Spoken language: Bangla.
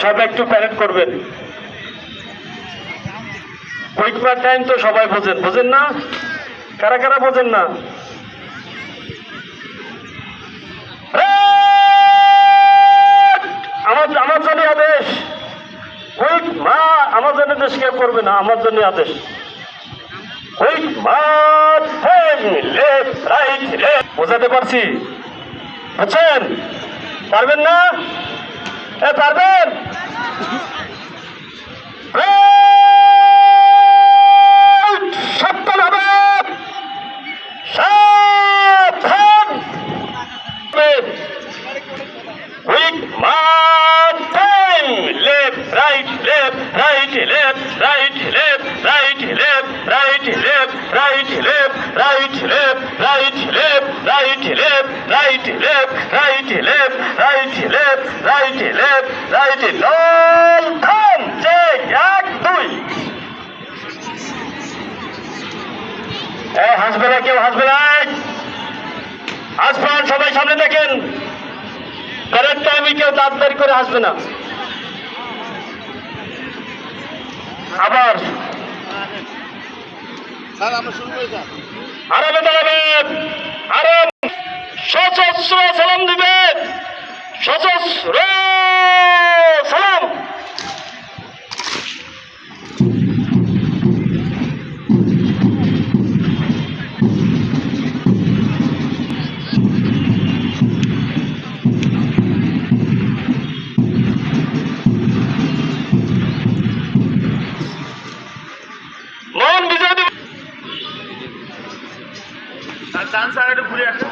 সবাই একটু প্যারেড করবেন। কুইক টাইম তো সবাই বোঝেন না? কারা কারা বোঝেন না? আমার জন্য আদেশ, কুইক মা, আমার জন্য দেশ কেউ করবে না, আমার জন্য আদেশ। Quick March, left right left. বোঝাতে পারছি? বুঝছেন? পারবেন না? পারবেন? সাবধান হবে, সাবধান। Quick March, left right left right left right left right left right left right left right left right left right left right left right left right left right left right লাল থাম যে 1 2। হাসবে না, কেউ হাসবে না। আসবেন সবাই, সামনে দেখেন। প্যারেড টাইমে কেউ দাঁত বের করে হাসবে না। আবার আরামে দাঁড়াবেন, আরাম, সশস্ত্র সালাম দিবেন, সশস্ত্র সালাম। মন বিজয় দিবেন। ডান সাইডে ঘুরে আসেন।